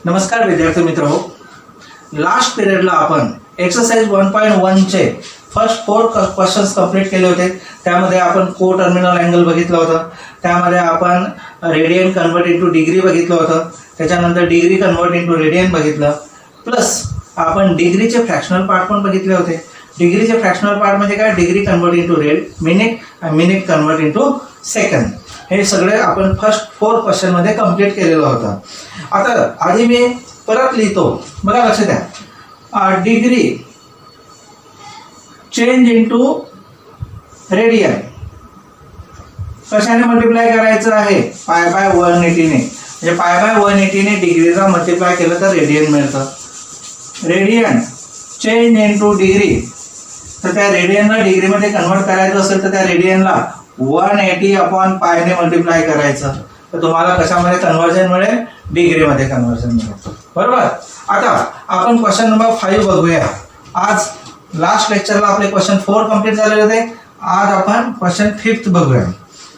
नमस्कार विद्यार्थी मित्रांनो, लास्ट पिरियडला आपण एक्सरसाइज 1.1 चे फर्स्ट 4 क्वेश्चन्स कंप्लीट केले होते. त्यामध्ये आपण को टर्मिनल अँगल बघितलं होतं, त्यामध्ये आपण रेडियन कन्वर्ट इनटू डिग्री बघितलं होतं, त्याच्यानंतर डिग्री कन्वर्ट इनटू रेडियन बघितलं, प्लस आपण डिग्रीचे फ्रॅक्शनल पार्ट पण बघितले होते. डिग्रीचे फ्रॅक्शनल पार्ट म्हणजे काय, डिग्री कन्वर्ट इनटू मिनिट आणि मिनिट कन्वर्ट इनटू सेकंड. हे सगळे आपण फर्स्ट 4 क्वेश्चन मध्ये कंप्लीट केलेलं होतं. आता आधी मी परत लिहितो, बघा लक्ष द्या. डिग्री चेंज इनटू रेडियन कशाने मल्टिप्लाय करायचं आहे, पाय बाय 180 ने. म्हणजे पाय बाय 180 ने डिग्रीला मल्टिप्लाय केलं तर रेडियन मिळतं. रेडियन चेंज इनटू डिग्री, तर त्या रेडियनला डिग्रीमध्ये कन्वर्ट करायचं असेल तर त्या रेडियनला 180 अपॉन पायने मल्टिप्लाय करायचं, तर तुम्हाला कशामध्ये कन्वर्जन मिळेल, डिग्रीमध्ये कन्वर्जन मिळेल. बरोबर. आता आपण क्वेश्चन नंबर 5 बघूया. आज लास्ट लेक्चरला आपले क्वेश्चन 4 कंप्लीट झालेले होते. आज आपण क्वेश्चन 5 बघूया.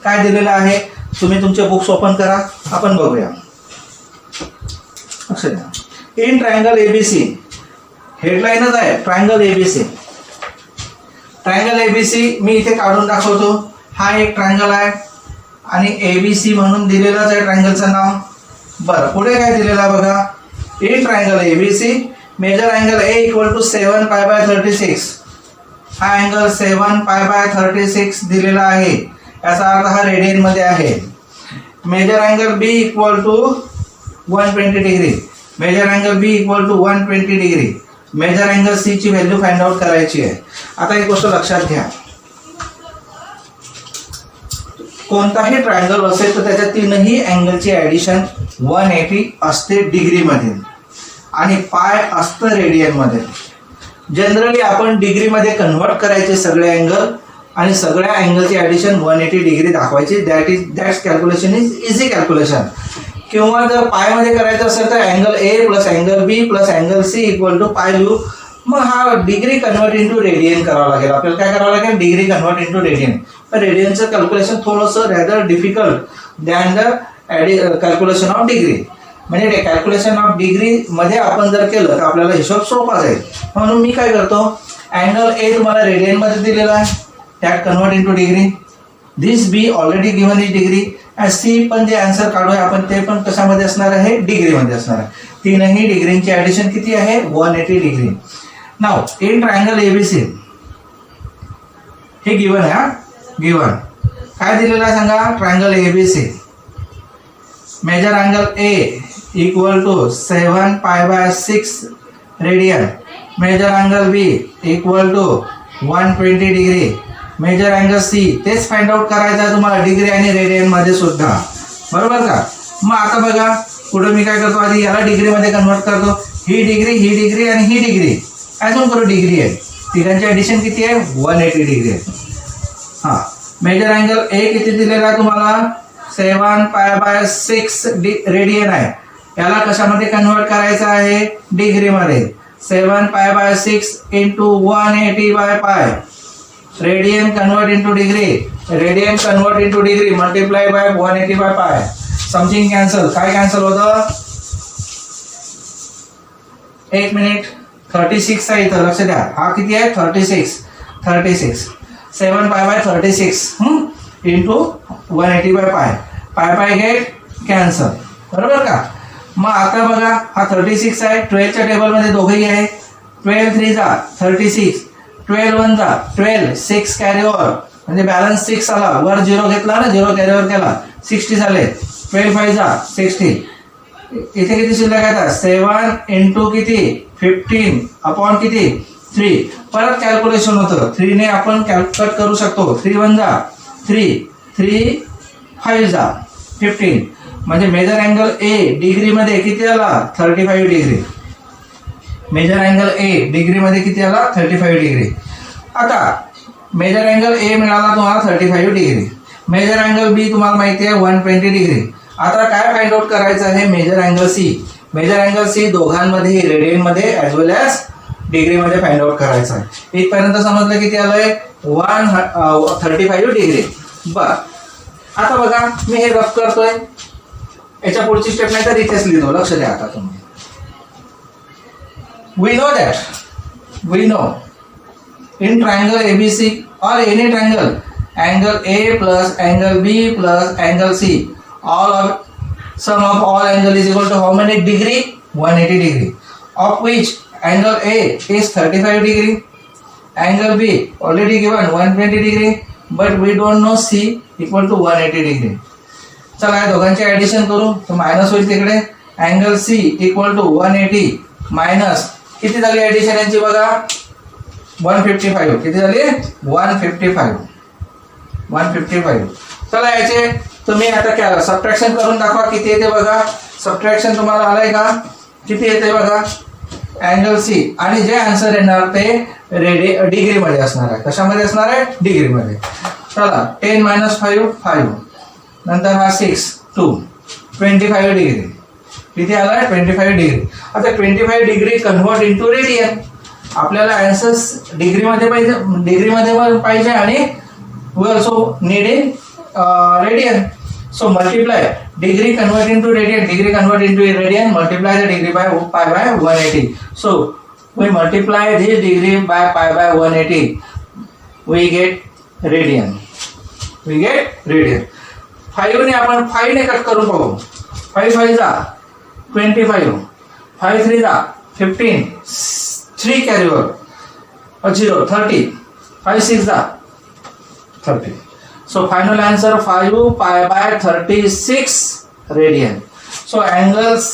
काय दिलेलं आहे, तुम्ही तुमचे बुक्स ओपन करा, आपण बघूया. इन ट्रायंगल एबीसी, हेडलाईनच आहे ट्रायंगल एबीसी. ट्रायंगल एबीसी मी इथे काढून दाखवतो. हा एक ट्रायंगल आहे आणि एबीसी म्हणून दिलेलंच आहे ट्रायंगलचं नाव. बरं, पुढे काय दिलेलं आहे बघा. In triangle ABC measure angle A equal to 7 pi bye 36. हा अँगल 7 पाय बाय 36 दिलेला आहे, याचा अर्थ हा रेडियन मध्ये आहे. Measure angle B equal to 120 degree. Measure angle B equal to 120 degree. Measure angle C ची व्हॅल्यू फाइंड आउट करायची आहे. आता एक गोष्ट लक्षात घ्या, कोणताही ट्रायंगल असेल तर त्याच्या तीनही अँगलची ऍडिशन 180 असते डिग्रीमध्ये आणि पाय असतं रेडियनमध्ये. जनरली आपण डिग्रीमध्ये कन्वर्ट करायचे सगळे अँगल आणि सगळ्या अँगलची ऍडिशन 180 डिग्री दाखवायची. That's calculation is easy calculation. किंवा जर पायमध्ये करायचं असेल तर angle A plus angle B plus angle C equal to pi लिहू. मग हा डिग्री कन्वर्ट इंटू रेडियन करावं लागेल. आपल्याला काय करावं लागेल, डिग्री कन्वर्ट इंटू रेडियन. तर रेडियनचं कॅल्क्युलेशन थोडंसं rather difficult than the calculation of degree. म्हणजे कॅल्क्युलेशन ऑफ डिग्री मध्ये आपण जर केलं तर आपल्याला हिशोब सोपा जाईल. म्हणून मी काय करतो, अँगल ए तुम्हाला रेडियन मध्ये दिलेला आहे, त्यात convert into degree. This B already given is degree. आणि सी पण जे आन्सर काढूया आपण ते पण कशामध्ये असणार आहे, डिग्रीमध्ये असणार आहे. तीनही डिग्रींची ऍडिशन किती आहे, 180 डिग्री. नाव इन ट्रायंगल एबीसी हे गिव्हन आहे. गिव्हन काय दिलेलं आहे सांगा, triangle ABC measure angle A equal to 7 pi by 6 radian. Measure angle B equal to 120 degree. Measure angle C तेच फाइंड आउट करायचं आहे तुम्हाला डिग्री आणि रेडियन मध्ये सुद्धा. बरोबर का. मग आता बघा पुढे मी काय करतो, आधी याला डिग्रीमध्ये कन्वर्ट करतो. ही डिग्री आणि ही डिग्री अजून करू डिग्री आहे. तिघांची ऍडिशन किती आहे, 180 डिग्री आहे. हा मेजर अँगल ए किती दिलेला आहे तुम्हाला, 7 पाय बाय 6 रेडियन आहे. याला कशामध्ये कन्वर्ट करायचं आहे, डिग्रीमध्ये. 7 pi by 6 into 180 by pi. Radian convert into degree. Radian convert into degree multiply by 180 by pi. Something cancel. काय कॅन्सल होतं, 1 मिनिट. 36 आहे इथं, लक्ष द्या. हा किती आहे, 36. 7 पाय बाय 36 इंटू 180 बाय पाय. Pi get cancel. बरोबर का. मग आता बघा हा 36 आहे, 12च्या टेबलमध्ये दोघेही आहे. 12 3 जा 36, 12 1 जा 12, 6 कॅरी ओव्हर म्हणजे बॅलन्स 6 आला. वर 0 घेतला ना, 0 कॅरी ओव्हर केला, 60 झाले. 12 5 जा 60. इथे किती शिल्लक आहे, 7 इंटू किती 15 अपॉन किती 3. परत कॅल्क्युलेशन होतं, 3 ने आपण कट करू शकतो. 3 1 जा 3, 3 5 जा 15. म्हणजे मेजर अँगल ए डिग्रीमध्ये किती आला, 35 डिग्री. मेजर अँगल ए डिग्रीमध्ये किती आला, 35 डिग्री. आता मेजर अँगल ए मिळाला तुम्हाला 35 डिग्री. मेजर अँगल बी तुम्हाला माहिती आहे 120 डिग्री. आता काय फाइंड आउट करायचं आहे, measure angle C. Measure angle C दोघांमध्ये रेडियनमध्ये ॲज वेल ॲज डिग्रीमध्ये फाइंड आउट करायचं आहे. इथपर्यंत समजलं किती आलंय, 135 डिग्री. बरं आता बघा मी हे रफ करतोय, याच्या पुढची स्टेप नाही तर इथेच लिहितो, लक्ष द्या आता तुम्ही. we know in triangle ABC or any triangle, angle A plus angle B plus angle C, all of sum of all angle is equal to how many degree? 180 degree, of which angle A is 35 degree, angle B already given 120 degree, but we don't know C equal to 180 degree. चला या दोघांचे addition करू, तर minus होईल तिकडे. Angle C equal to 180 minus किती झाली addition यांची बघा, 155. किती झाली? 155. चला याचे तुम्ही आता सबट्रॅक्शन करून दाखवा किती येते बघा. सबट्रॅक्शन तुम्हाला आलंय का? किती येते बघा. अँगल C आणि जे आन्सर येणार ते डिग्री मध्ये असणार आहे. कशामध्ये असणार आहे? डिग्री मध्ये. चला 10 - 5 5, नंतर हा 6 2, 25 डिग्री. किती आलाय? 25 डिग्री. आता 25 डिग्री कन्वर्ट इंटू रेडियन. आपल्याला आन्सर्स डिग्रीमध्ये पाहिजे आणि we also need in radian. So multiply degree convert into radian, multiply the degree by pi by 180. So we multiply this degree by pi by 180, we get radian. 5 ने आपण 5 ने cut करून बघू. 5 5 जा 25, 5 3 जा 15, 3 कॅरी ओवर 0 30, 5 6 जा 30. So final answer 5 pi by 36 radian. So angle C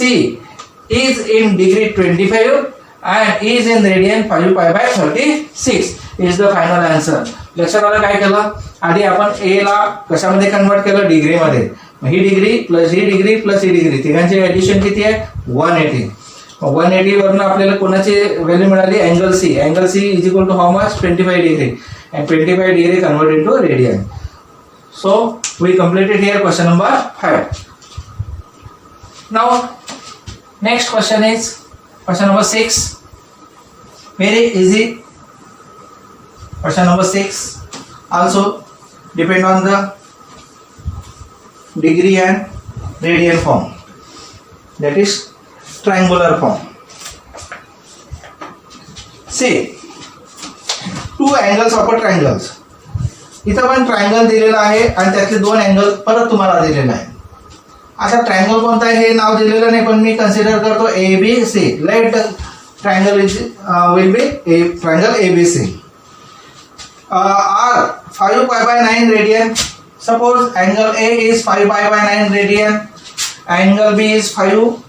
is in degree 25 and is in radian 5 pi by 36 is the final answer. लक्षात आलं काय केलं? आधी आपण A ला कशामध्ये कन्वर्ट केलं? डिग्री मध्ये. ही डिग्री प्लस ही डिग्री प्लस ही डिग्री, तिघांची ऍडिशन किती आहे? 180. 180 वरून आपल्याला कोणाची व्हॅल्यू मिळाली? Angle C. Angle C is equal to how much? 25 degree. and 25 degree convert into radian. So we completed here question number 5. Now next question is question number 6. Very easy. Question number 6 also depend on the degree and radian form, that is triangular form. See, two angles of a triangles. इथं पण triangle दिलेला आहे आणि त्यातले दोन angle परत तुम्हाला दिलेला आहे. आता ट्रायंगल कोणता आहे हे नाव दिलेलं नाही, पण मी कन्सिडर करतो ABC. Let triangle will be triangle ABC. R 5 pi by 9 radian. Suppose angle A is 5 pi by 9 radian, angle B is 5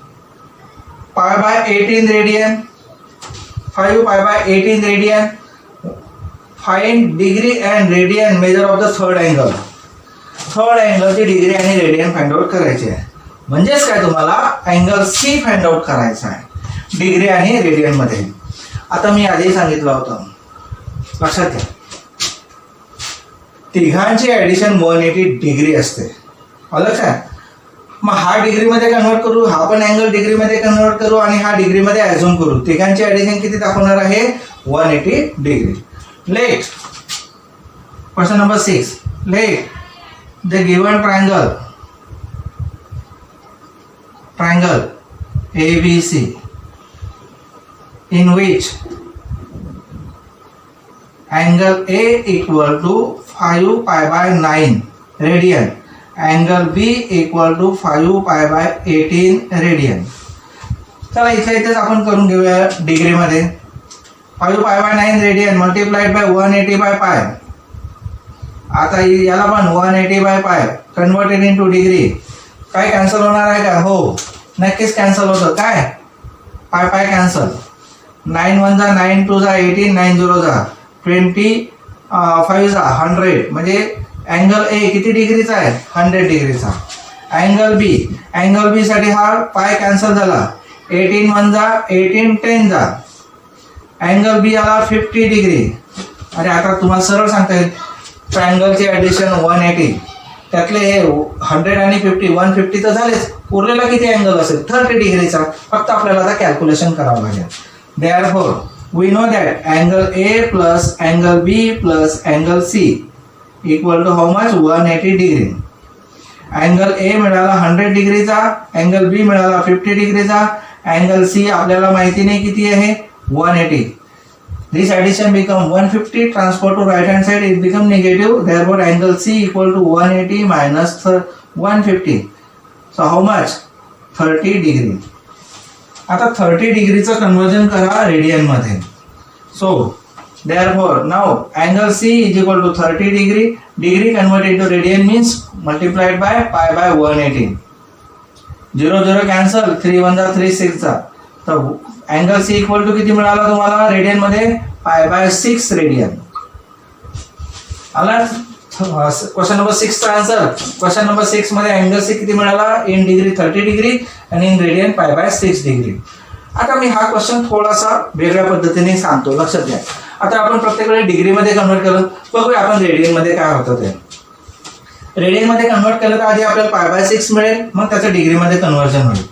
pi by 18 radian. 5 pi by 18 radian. Find degree and radian measure of the third angle. Third अँगलची degree आणि radian find out करायची आहे. म्हणजेच काय, तुम्हाला angle C find out करायचा आहे degree आणि रेडियन मध्ये. आता मी आधी सांगितलं होतं, लक्षात घ्या, तिघांची ऍडिशन 180 डिग्री असते. लक्षात. मग हा डिग्री मध्ये कन्वर्ट करू, हा पण अँगल डिग्री मध्ये कन्वर्ट करू आणि हा डिग्री मध्ये ऍझ्युम करू. तिघांची ऍडिशन किती दाखवणार आहे? 180 degree. Let question number 6. Let the given triangle ABC in which angle A equal to 5 pi by 9 radian, angle B equal to 5 pi by 18 radian. चला इथेच आपण करून घेऊया डिग्री मध्ये. 5 pi by 9 radian multiplied by 180 by pi. आता याला पण 180 by pi converted into degree. काय कॅन्सल होणार आहे का? हो, नक्कीच कॅन्सल होतं. काय? पाय पाय कॅन्सल. 9 1 जा 9 2 जा 18, 9 0 जा 25 जा 100. म्हणजे अँगल A किती डिग्रीचा आहे? 100 डिग्रीचा. अँगल B साठी हा पाय कॅन्सल झाला. 18 1 जा 18, 10 जा. अँगल B आला 50 डिग्री. अरे आता तुम्हाला सरळ सांगता येईल, ट्रायंगलचे ॲडिशन 180, त्यातले 100 आणि 50 150 तर झालेच. उरलेला किती अँगल असेल? 30 डिग्रीचा. फक्त आपल्याला आता कॅल्क्युलेशन करावं लागेल. Therefore we know that angle A plus angle B plus angle C equal to how much? 180 degree. Angle A मिळाला 100 डिग्रीचा, अँगल B मिळाला 50 डिग्रीचा, अँगल C आपल्याला माहिती नाही किती आहे, 180. This addition become 150, transfer to right hand side, it become negative, therefore angle C equal to 180 minus 150. So how much? 30 degree. आता 30 डिग्रीचं कन्वर्जन करा रेडियन मध्ये. So therefore now angle C is equal to 30 degree. Degree converted into radian means multiplied by pi by 180. 0 0 cancel, 3 1 जा 3 6 जा. तर angle C equal to किती मिळाला तुम्हाला radian मध्ये? पाय बाय 6 रेडियन. आला क्वेश्चन नंबर 6 चा आन्सर. क्वेश्चन नंबर 6 मध्ये अँगल सी किती मिळाला? इन डिग्री 30 डिग्री आणि इन रेडियन पाय बाय 6 डिग्री. आता मी हा क्वेश्चन थोडासा वेगळ्या पद्धतीने सांगतो, लक्षात घ्या. आता आपण प्रत्येक वेळी डिग्री मध्ये कन्वर्ट केलं, बघूया आपण रेडियन मध्ये काय होतं ते. रेडियन मध्ये कन्वर्ट केलं तर आधी आपल्याला पाय बाय 6 मिळेल, मग त्याचं डिग्री मध्ये कन्वर्जन होईल.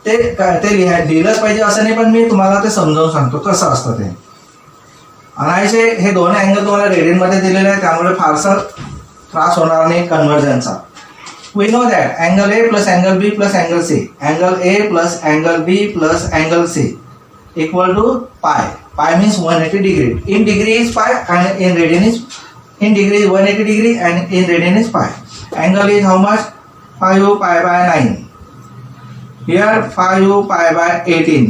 ते लिहिलंच पाहिजे असं नाही, पण मी तुम्हाला ते समजावून सांगतो कसं असतं ते. आणायचे हे दोन अँगल तुम्हाला रेडियन मध्ये दिलेले आहे, त्यामुळे फारसा त्रास होणार नाही कन्वर्जनचा. We know that angle A plus angle B plus angle C, angle A plus angle B plus angle C equal to pi. Pi means 180 degree. In degree is pi and in radian is, in degree is 180 degree and in radian is pi. Angle is how much? 5 pi by 9. Here 5 pi by 18,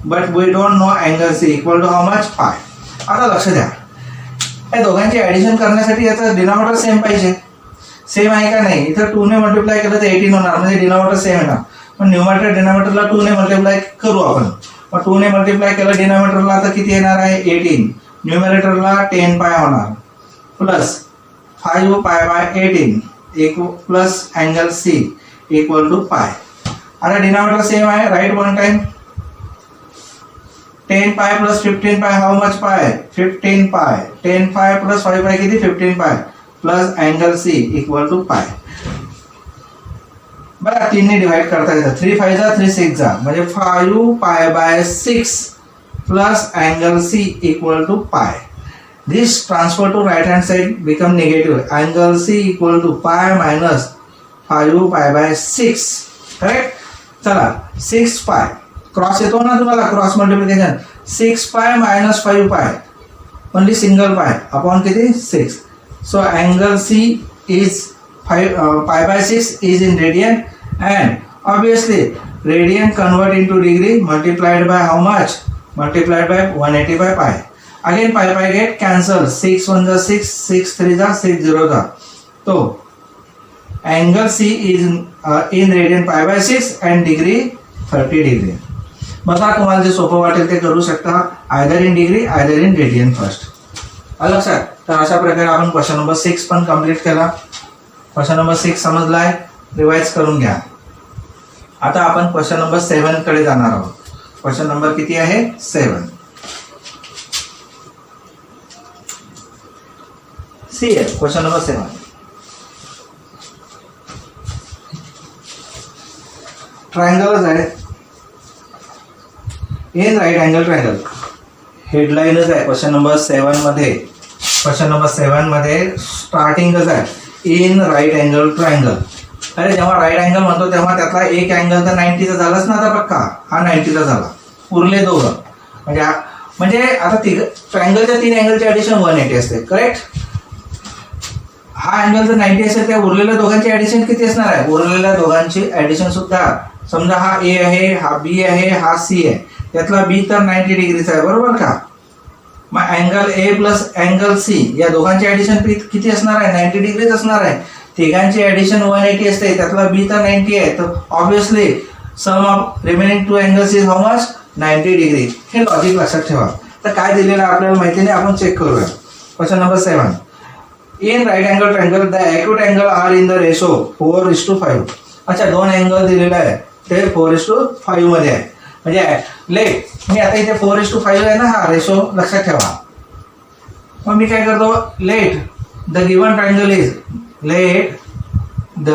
but we don't know angle C equal to how much? pi. आता लक्ष द्या, या दोघांची addition करण्यासाठी याचा denominator same पाहिजे. Same आहे का नाही? इथं 2 ने मल्टिप्लाय केलं तर 18 होणार, म्हणजे डिनॉमिनेटर सेम येणार. पण न्यूमरेटर डिनॉमिनेटरला 2 ने मल्टिप्लाय करू आपण. मग 2 ने मल्टिप्लाय केलं डिनॉमिनेटरला तर किती येणार आहे? 18. न्यूमरेटरला 10 पाय होणार plus 5 pi by 18 plus angle C equal to pi. आता डिनॉमिनेटर सेम आहे, right one time. 10 pi plus 15 पाय हाऊ मच पाय? 15 पाय. 10 पाय प्लस 5 पाय किती? 15 pi plus angle C equal to pi. बघा 3 ने डिवाइड करता येतं. 3 5 जा 3 6 जा, म्हणजे 5 pi by 6 plus angle C equal to pi. This transfer to right hand side become negative. Angle C equal to pi minus 5 pi by 6. Correct. चला 6 पाय cross येतो ना तुम्हाला, क्रॉस मल्टिप्लिकेशन. 6 पाय मायनस 5 पाय, ओनली सिंगल पाय अपॉन किती? 6. So angle C is 5 pi by 6 is in radian and obviously radian convert into degree multiplied by how much? Multiplied by 180 by pi. Again pi pi get cancel. 6 1 जा 6, 6 3 जा 6 0 जा. तो angle C is in radian pi by 6 and degree 30 degree. बघा तुम्हाला जे सोपं वाटेल ते करू शकता, either in degree either in radian first. आलं लक्षात? तर अशा प्रकारे आपण क्वेश्चन नंबर 6 पण कंप्लीट केला. क्वेश्चन नंबर 6 समजलाय, रिवाइज करून घ्या. आता आपण क्वेश्चन नंबर 7 कडे जाणार आहोत. क्वेश्चन नंबर किती आहे? 7. सी आहे क्वेश्चन नंबर 7. ट्रायंगलच आहे, इन राईट अँगल ट्रायंगल. हेडलाईनच आहे क्वेश्चन नंबर 7 मध्ये. क्वेश्चन नंबर 7 मध्ये स्टार्टिंगच आहे, इन राईट अँगल ट्रायंगल. अरे जेव्हा राईट अँगल म्हणतो तेव्हा त्यातला एक अँगल तर 90चा झालाच ना आता पक्का. हा 90चा झाला, उरले दोघं. म्हणजे आता ट्रायंगलच्या 3 अँगलचे ऍडिशन 180 असते. करेक्ट. हा अँगल जर 90 असेल त्या उरलेल्या दोघांची ऍडिशन किती असणार आहे? उरलेल्या दोघांची ऍडिशन सुद्धा, समजा हा ए आहे, हा बी आहे, हा सी आहे, त्यातला बी तर 90 डिग्रीचा आहे, बरोबर का? मग angle A plus angle C या दोघांची ऍडिशन किती असणार आहे? 90 डिग्रीच असणार आहे. तिघांची ऍडिशन 180 असते, त्यातला बी तर 90 आहे, तर obviously sum of remaining 2 angles is how much? 90 degree. हे लॉजिक लक्षात ठेवा. तर काय दिलेलं आपल्याला माहिती नाही, आपण चेक करूया. Question number 7. In right angle triangle the acute angle are in the ratio 4:5. अच्छा, 2 अँगल दिलेला आहे, ते 4:5 मध्ये आहे. म्हणजे लेट मी आता इथे 4:5 आहे ना, हा रेशो लक्षात ठेवा. मग मी काय करतो, let the given triangle is, let the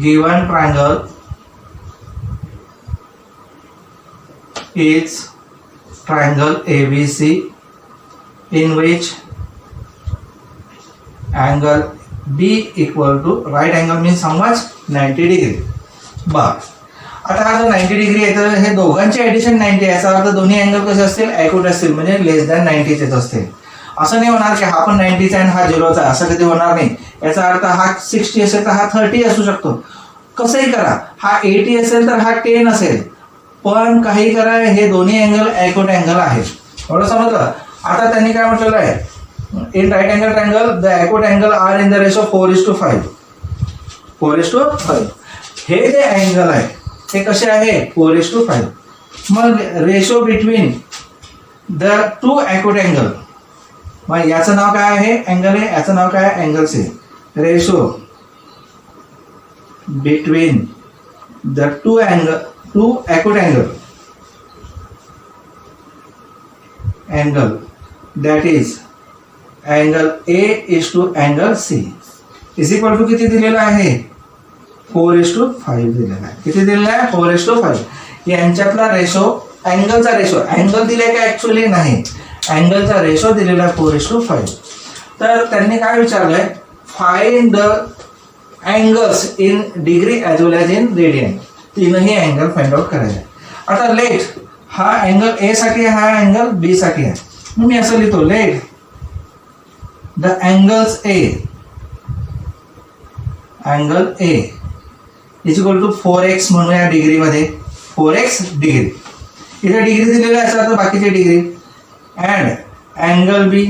given triangle is triangle ABC in which angle B equal to, right angle means how much? 90 degree. But आता हा जो 90 डिग्री आहे तर हे दोघांचे ऍडिशन 90 याचा अर्थ दोन्ही अँगल कसे असतील ॲक्युरेट असतील म्हणजे लेस दॅन 90 असतील. असं नाही होणार की हा पण 90चा आणि हा 0चा असं कधी होणार नाही. याचा अर्थ हा 60 असेल तर हा 30 असू शकतो. कसंही करा, हा 80 असेल तर हा 10 असेल, पण काही करा हे दोन्ही अँगल ॲक्युरेट अँगल आहेत. एवढं समजलं. आता त्यांनी काय म्हटलेलं आहे, in right angle triangle the accurate angle are in the ratio 4:5. 4:5. हे जे अँगल आहे ते कसे आहे 4:5. मग ratio between the two accurate angle, मग याचं नाव काय आहे अँगल आहे, याचं नाव काय आहे angle C. Ratio between the two accurate angle that is angle A is to angle C is equal to किती दिलेला आहे 4:5 दिलेला आहे. किती दिलेला आहे 4:5. यांच्यातला रेशो अँगलचा रेशो अँगल दिले का ऍक्च्युअली नाही, अँगलचा रेशो दिलेला आहे 4:5. तर त्यांनी काय विचारलंय, find the angles in degree as well as in radian. तीनही अँगल फाइंड आउट करायचे. आता लेट हा अँगल ए साठी आहे, हा अँगल बी साठी आहे. मी असं लिहितो, let the angles angle A is equal to 4x म्हणूया डिग्रीमध्ये, 4x डिग्री. इथे डिग्री दिलेली आहे आता बाकीचे degree. And angle B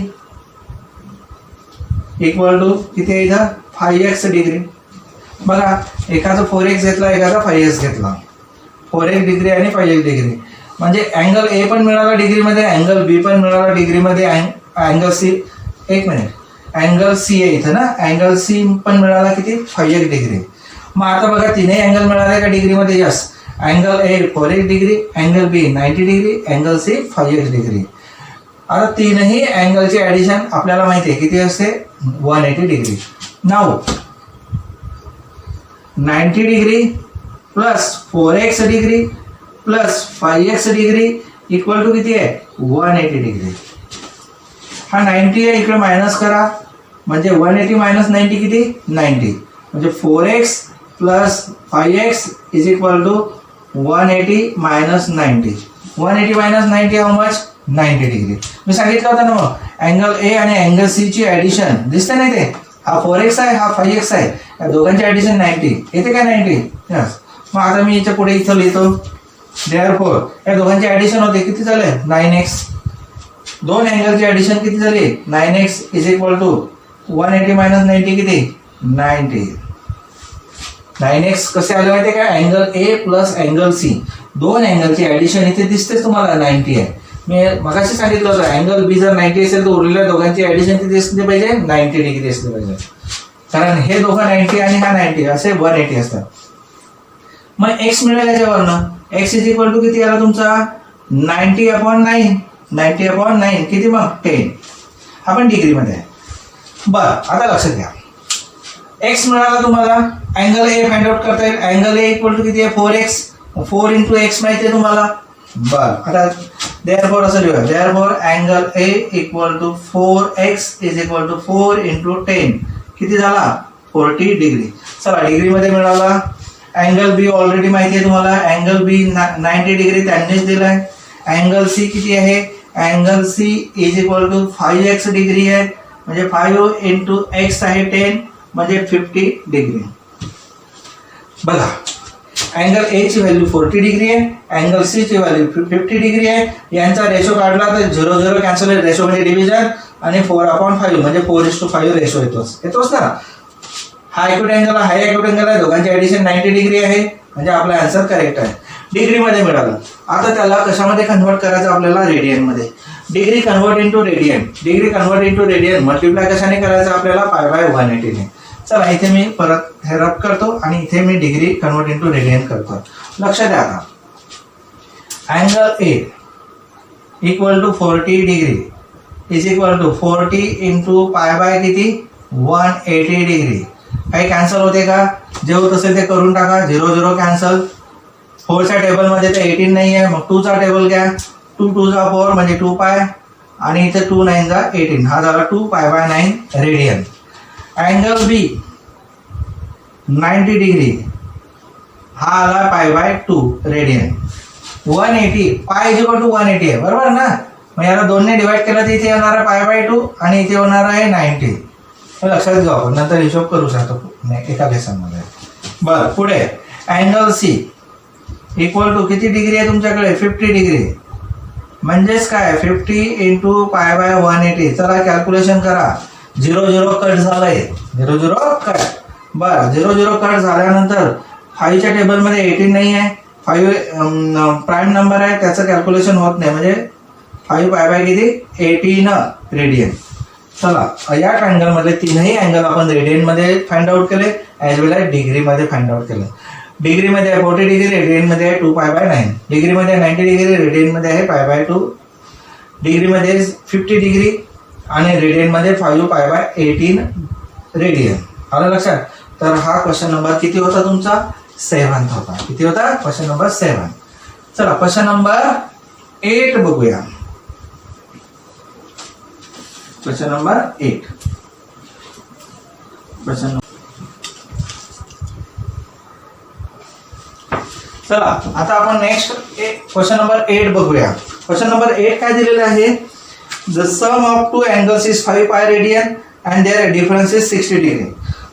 equal to किती आहे इथं 5x डिग्री. बघा एकाचा 4x घेतला, एकाचा 5x घेतला. 4x डिग्री आणि 5x डिग्री म्हणजे अँगल ए पण मिळाला डिग्रीमध्ये, अँगल बी पण मिळाला डिग्रीमध्ये, अँगल सी, एक मिनिट, अँगल सी आहे इथं ना, अँगल सी पण मिळाला किती 5x डिग्री. मग आता बघा तीनही अँगल मिळाले का डिग्रीमध्ये, yes. Angle A 4x degree, angle B 90 degree, angle C 5x degree. आता तीनही अँगलचे ॲडिशन आपल्याला माहिती आहे किती असते 180 डिग्री. नाव 90 degree plus 4x degree plus 5x degree equal to किती आहे 180 डिग्री. हा 90 आहे, इकडे मायनस करा म्हणजे 180 मायनस 90 किती 90, म्हणजे 4x plus 5x is equal to 180 minus 90. 180 minus 90 how much 90 degree. मी सांगितलं होतं ना मग अँगल ए आणि अँगल सी ची ॲडिशन दिसते नाही ते, हा 4x आहे हा 5x आहे, या दोघांची ॲडिशन 90 येते काय 90. यस. मग आता मी याच्या पुढे इथं लिहितो, देअरफॉर या दोघांचे ॲडिशन होते किती झाले 9x. दोन अँगलचे ॲडिशन किती झाले 9x is equal to 180 minus 90 किती 90. 9x कसे आले माहिती का, angle A plus angle C दोन अँगलची ॲडिशन इथे दिसते तुम्हाला 90 आहे. मी मगाशी सांगितलं होतं अँगल बी जर 90 असेल तर उरलेल्या दोघांची ॲडिशन किती असली पाहिजे 90 डिग्री असली पाहिजे, कारण हे दोघं 90 आणि हा 90 असे 180 असतात. मग एक्स मिळेल याच्यावरनं, एक्स इज इक्वल टू किती आला तुमचा 90/9. 90/9 किती मग 10. हा पण डिग्रीमध्ये आहे. बरं आता लक्षात घ्या, एक्स मिळाला तुम्हाला, अँगल ए फाइंड आउट करता येईल. अँगल ए इक्वल टू किती आहे 4x, 4 × x माहिती आहे तुम्हाला. बरं आता देअरफॉर असं लिहूया, therefore angle A equal to 4x is equal to 4 × 10 किती झाला 40 डिग्री. चला डिग्रीमध्ये मिळाला. अँगल बी ऑलरेडी माहिती आहे तुम्हाला, अँगल बी 90 डिग्री त्यांनीच दिलाय. अँगल सी किती आहे, angle C is equal to 5x degree आहे, म्हणजे 5 × x आहे 10 म्हणजे 50 डिग्री. बघा अँगल ए ची व्हॅल्यू 40 डिग्री आहे, अँगल सी ची व्हॅल्यू 50 डिग्री आहे. यांचा रेशो काढला तर 0 कॅन्सल आहे, रेशो म्हणजे डिव्हिजन, आणि 4/5 म्हणजे 4:5 रेशो येतोच ना. हा ॲक्युरेट अँगल आहे, हाय ॲक्युरेट अँगल आहे, दोघांची ॲडिशन 90 डिग्री आहे, म्हणजे आपला आन्सर करेक्ट आहे. डिग्रीमध्ये मिळालं. आता त्याला कशामध्ये कन्वर्ट करायचं आपल्याला रेडियनमध्ये. Degree convert into radian, degree convert into radian multiply कशाने करायचं आपल्याला π/180 ने. चला इथे मी परत हे रब करतो आणि इथे मी डिग्री कन्वर्ट इंटू रेडियन करतो. लक्षात द्या आता, angle A equal to 40 degree is equal to 40 × π/ किती 180 डिग्री. काही कॅन्सल होते का, जे होत असेल ते करून टाका. 0 कॅन्सल. 4च्या टेबलमध्ये तर 18 नाही आहे, मग 2चा टेबल घ्या. 2 × 2 = 4 म्हणजे 2π, आणि इथे 2 × 9 = 18, हा झाला 2π/9 रेडियन. अँगल बी 90 डिग्री हा आला π/2 रेडियन. 180 पाय इज इक्वल टू 180 आहे बरोबर ना. मग याला 2 ने डिवाइड केलं तर इथे येणार आहे π/2 आणि इथे होणार आहे 90. लक्षात घेऊ आपण नंतर हिशोब करू शकतो एका लेसनमध्ये. बरं पुढे अँगल सी इक्वल टू किती डिग्री आहे तुमच्याकडे 50 डिग्री. म्हणजेच काय 50 इंटू π/180. चला कॅल्क्युलेशन करा. 0 0 कट झालंय 0 0 कट. बरं 0 0 कट झाल्यानंतर 5च्या टेबलमध्ये 18 नाही आहे. 5 प्राईम नंबर आहे त्याचं कॅल्क्युलेशन होत नाही म्हणजे 5 π/, किती 18 रेडियन. चला या ट्रायंगलमध्ये तीनही अँगल आपण रेडियनमध्ये फाइंड आउट केले ॲज वेल एज डिग्रीमध्ये फाइंड आउट केले. डिग्रीमध्ये आहे 40 डिग्री रेडियनमध्ये आहे 2π/9. डिग्रीमध्ये 90 डिग्री रेडियनमध्ये आहे π/2. डिग्रीमध्ये 50 डिग्री आणि रेडियनमध्ये 5 π/18 रेडियन. आलं लक्षात. तर हा क्वेश्चन नंबर किती होता तुमचा 7 होता. किती होता क्वेश्चन नंबर 7. चला क्वेश्चन नंबर 8 बघूया. Question number 8. चला आता आपण नेक्स्ट क्वेश्चन नंबर 8 बघूया. क्वेश्चन नंबर 8 काय दिलेलं आहे. The sum of two angles is 5 π radian and their difference is 60 degree.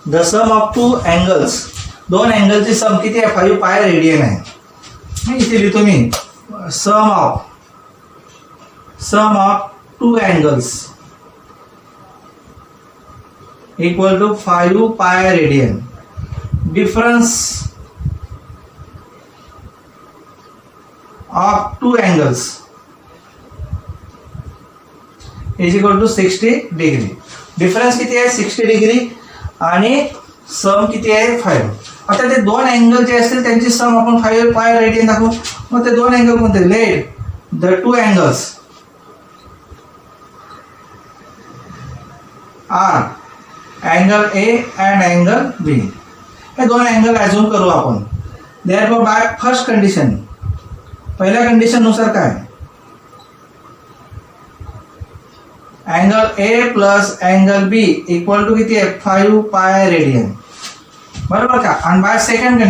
The sum of two angles, दोन अँगलची सम किती आहे 5 π रेडियन आहे. मी इथे लिहितो मी sum of two angles equal to 5 π radian. Difference of two angles is equal to 60 degree. Difference किती आहे 60 डिग्री आणि सम किती आहे 5. आता ते दोन अँगल जे असतील त्यांची सम आपण 5 π रेडियन दाखवू. मग ते दोन अँगल कोणते. Let the two angles are angle A and angle B. हे दोन अँगल ॲझ्युम करू आपण. देअरफॉर बाय फर्स्ट कंडिशन, पहिल्या कंडिशन नुसार काय angle A plus angle B equal to किती आहे 5 π रेडियन बरोबर का. आणि by second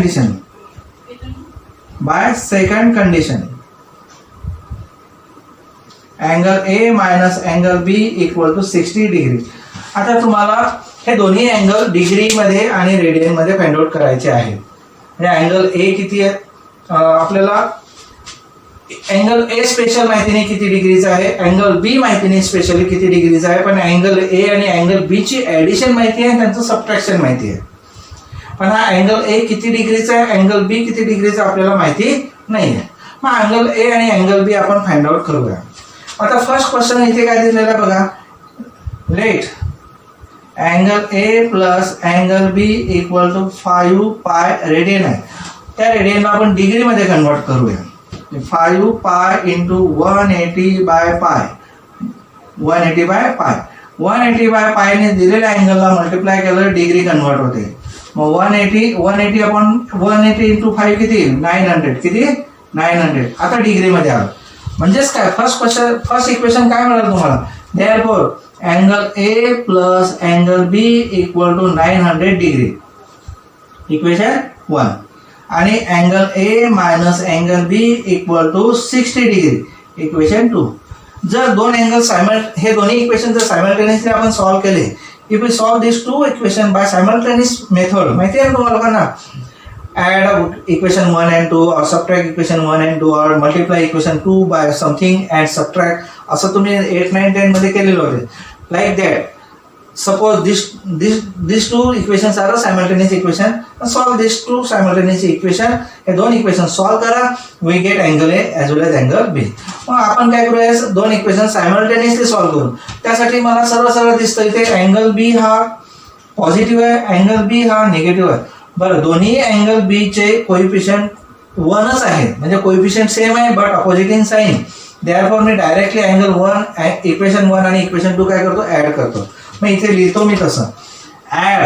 condition angle A minus angle B equal to 60 degree. आता तुम्हाला हे दोन्ही अँगल डिग्रीमध्ये आणि रेडियनमध्ये फाइंड आउट करायचे आहे. म्हणजे अँगल ए किती आहे आपल्याला अँगल ए स्पेशल माहिती नाही किती डिग्रीचा आहे. अँगल बी माहिती नाही स्पेशली किती डिग्रीचा आहे. पण अँगल ए आणि अँगल बी ची ऍडिशन माहिती आहे, त्यांचं सबट्रॅक्शन माहिती आहे. पण हा अँगल ए किती डिग्रीचा आहे, अँगल बी किती डिग्रीचा आपल्याला माहिती नाही आहे. मग अँगल ए आणि अँगल बी आपण फाइंड आउट करूया. आता फर्स्ट क्वेश्चन इथे काय दिलेला बघा. Let angle A plus angle B equal to 5 π radian आहे. त्या रेडियनला आपण डिग्रीमध्ये कन्वर्ट करूया. 5 π इंटू 180/π ने दिलेल्या अँगलला मल्टिप्लाय केलं डिग्री कन्वर्ट होते. मग 180 आपण 180 इंटू 5 किती 900. किती 900. आता डिग्रीमध्ये आलं म्हणजेच काय फर्स्ट इक्वेशन काय मिळालं तुम्हाला. Therefore angle A plus angle B equal to 900 degree equation 1 आणि angle A minus angle B equal to 60 degree equation 2. जर दोन अँगल हे दोन्ही इक्वेशन जर सायमल्टेनियसली आपण सॉल्व्ह केले, if we solve this two equation by simultaneous method, माहिती आहे तुम्हाला लोकांना add equation 1 and 2 or subtract equation 1 and 2 or multiply equation 2 by something and subtract, असं तुम्ही 8, 9, 10 मध्ये केलेलं होते. Like that, suppose these two equations are a simultaneous equation. Solve these two simultaneous equation. हे दोन equation solve करा, we get angle A as well as angle B. मग आपण काय करूया दोन equation simultaneously solve करू. त्यासाठी मला सरळ दिसतं इथे अँगल B हा पॉझिटिव्ह आहे, अँगल B हा निगेटिव्ह आहे. बरं दोन्ही अँगल बी चे कोइफिशियंट 1च आहे, म्हणजे कोइफिशियंट सेम आहे but opposite in sign. Therefore मी डायरेक्टली अँगल 1 इक्वेशन 1 आणि इक्वेशन 2 काय करतो ऍड करतो. मग इथे लिहितो मी तसं ऍड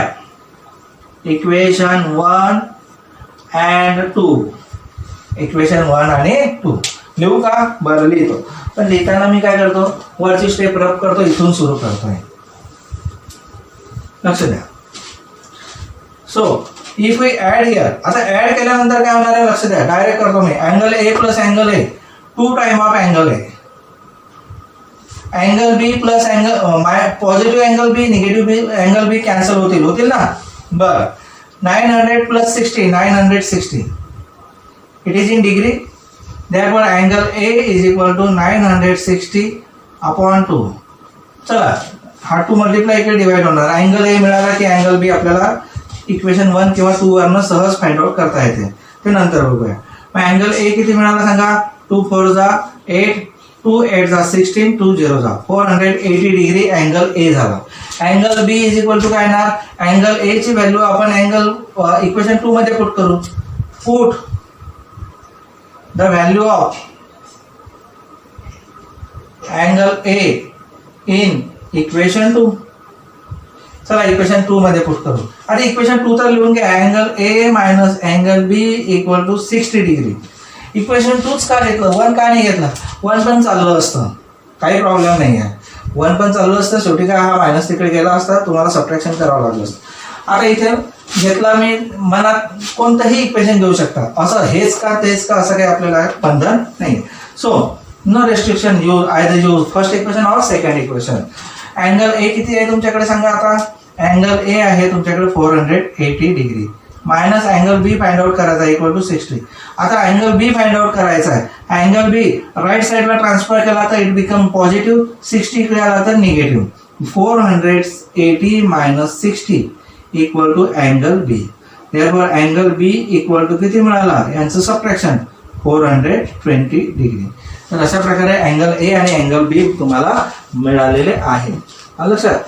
इक्वेशन 1 अँड 2. इक्वेशन 1 आणि 2 लिहू का. बरं लिहितो, पण लिहिताना मी काय करतो वरची स्टेप रब करतो, इथून सुरू करतोय. लक्ष द्या. So if we add here, आता ऍड केल्यानंतर काय होणार आहे लक्ष द्या, डायरेक्ट करतो मी. Angle A plus angle A 2 time of angle A, angle B plus angle positive angle B negative angle B cancel होतील ना. बरं 900 plus 60 960 it is in degree. therefore angle A is equal to 960 upon 2. चला हा 2 multiply इकडे divide होणार. Angle A मिळाला की angle बी आपल्याला इक्वेशन 1 किंवा 2 वरनं सहज फाइंड आउट करता येते, ते नंतर बघूया. मग अँगल ए किती मिळाला सांगा. 2 4 जा 8, 2 8 जा 16, 2 0 जा 480 डिग्री अँगल ए झाला. Angle B is equal to काय येणार. अँगल ए ची व्हॅल्यू आपण अँगल इक्वेशन 2 मध्ये पुट करू. Put the value of angle A in equation 2. चला इक्वेशन 2 मध्ये पुट करू. आता इक्वेशन 2 तर लिहून घ्या. Angle A minus angle B equal to 60 degree. Equation 2च का घेतलं, 1 का नाही घेतलं. 1 पण चाललं असतं, काही प्रॉब्लेम नाही आहे. 1 पण चाललं असतं, शेवटी काय हा मायनस तिकडे गेला असता, तुम्हाला सबट्रॅक्शन करावं लागलं असतं. आता इथे घेतला मी, मनात कोणतंही इक्वेशन घेऊ शकता, असं हेच का तेच का असं काही आपल्याला बंधन नाही. So no restriction, use either use first equation और सेकंड इक्वेशन. अँगल ए किती आहे तुमच्याकडे सांगा. आता अँगल ए आहे तुमच्याकडे 480 degree minus angle B find out करायचा इक्वल टू 60. आता अँगल बी फाइंड आउट करायचा आहे. अँगल बी राईट साईडला ट्रान्सफर केला तर इट बिकम पॉझिटिव्ह, 60 इकडे आला तर negative. 480 minus 60 equal to angle B. Therefore angle B equal to किती मिळाला, यांचं सबट्रॅक्शन 420 डिग्री. तर अशा प्रकारे अँगल ए आणि अँगल बी तुम्हाला मिळालेले आहे. लक्षात.